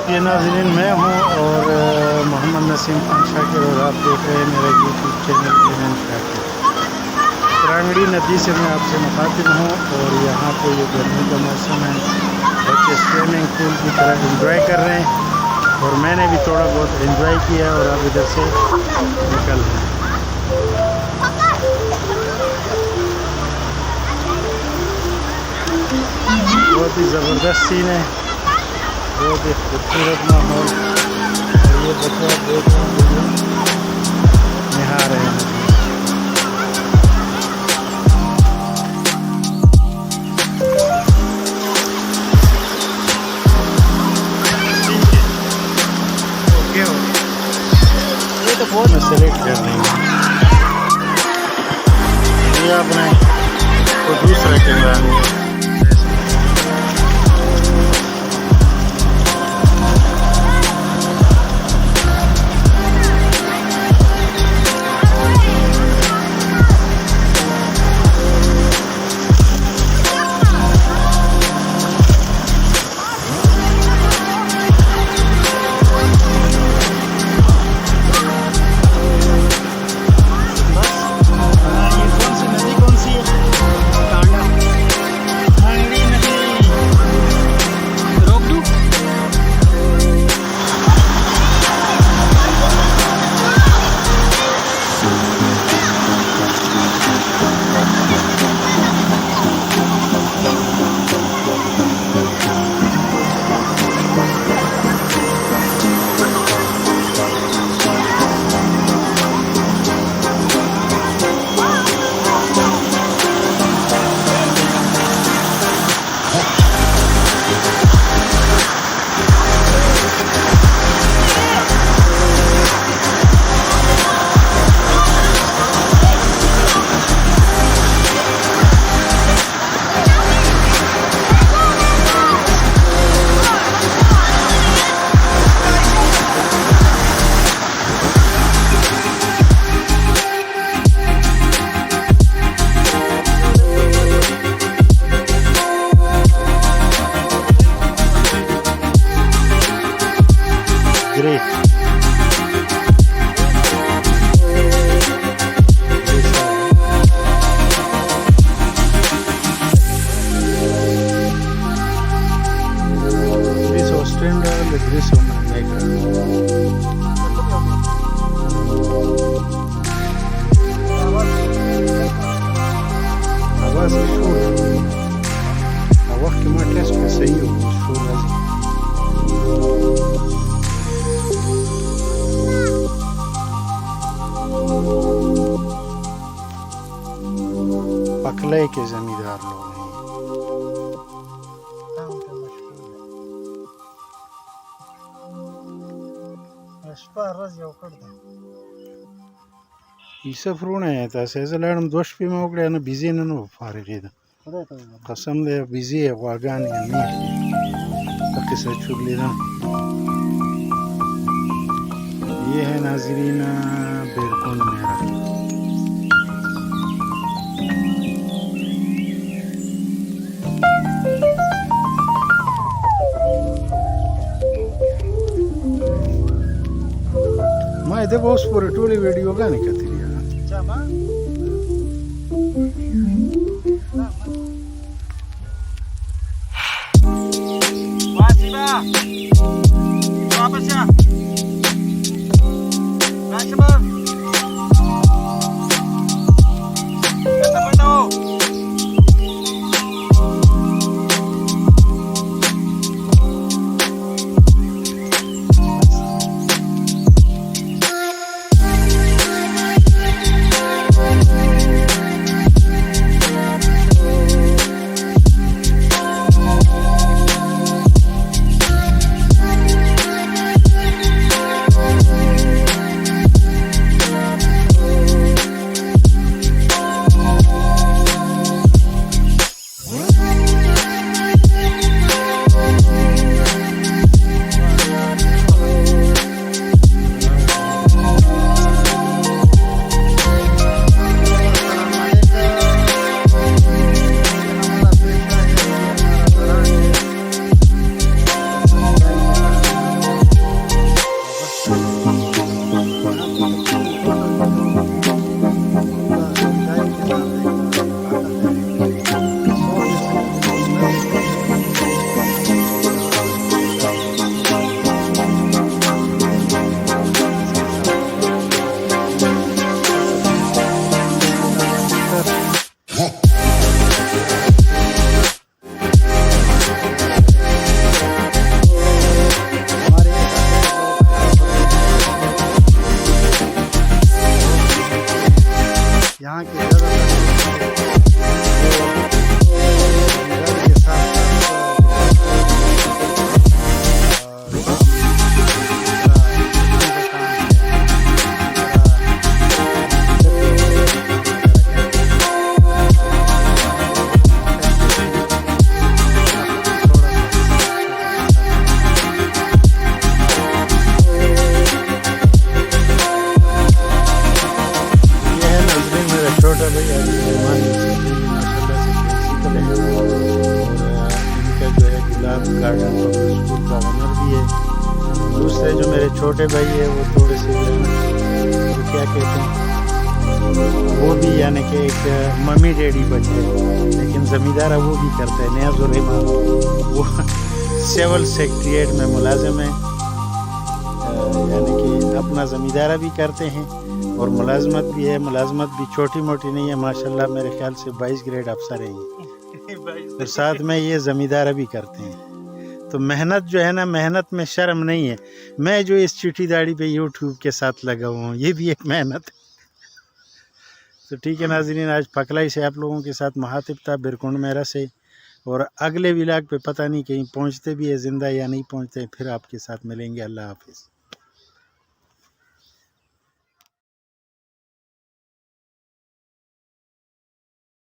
ये नाज़रीन मैं हूँ और मोहम्मद नसीम मnshaker और आप देख रहे हैं मेरा यूट्यूब चैनल mnshaker। रांगड़ी नदी से मैं आपसे मुखातिब हूँ और यहाँ पे ये गर्मी का मौसम है, बच्चे स्विमिंग पूल की तरह एंजॉय कर रहे हैं और मैंने भी थोड़ा बहुत एंजॉय किया और अब इधर से निकल रहे हैं। बहुत ही ज़बरदस्त सीन है, बहुत ही खूबसूरत माहौल। और ये बच्चा देख रहे हैं नहा रहे हैं। ओके ये तो बहुत सेलेक्ट कर रही है। ये आपने तो दूसरा कैमरा पकले के जमींदार लोग हैं। सफरूने है तासे ज़लाडम दोष पे में उकड़े ना बिजी ना नो फारे रेदा कसम दे बिजी है वागान है नहीं तक से चुगली ना। ये है नाज़रीन birkond मेरा। मैं इधर बहुत पूरे टोली वीडियो का नहीं करती यार। स्कूल का ओनर भी है। दूसरे जो मेरे छोटे भाई है वो थोड़े से वो क्या कहते हैं, वो भी यानी कि एक मम्मी डैडी बच्चे, लेकिन ज़मींदारा वो भी करते हैं। नियाज़ुर्रहमान वो सिविल सेक्रेटरीट में मुलाजिम है, यानी कि अपना ज़मींदारा भी करते हैं और मुलाजमत भी है। मुलाजमत भी छोटी मोटी नहीं है, माशाल्लाह मेरे ख्याल से 22 ग्रेड अफसर हैं। और साथ में ये ज़मींदारा भी करते हैं। तो मेहनत जो है ना, मेहनत में शर्म नहीं है। मैं जो इस चिट्ठी दाढ़ी पे यूट्यूब के साथ लगा हुआ हूँ, ये भी एक मेहनत है। तो ठीक है नाज़रीन, आज पकलाई से आप लोगों के साथ मुखातिब था, बिरकुंड मेरा से। और अगले विलाग पे पता नहीं कहीं पहुँचते भी है ज़िंदा या नहीं पहुँचते, फिर आपके साथ मिलेंगे। अल्लाह हाफिज़।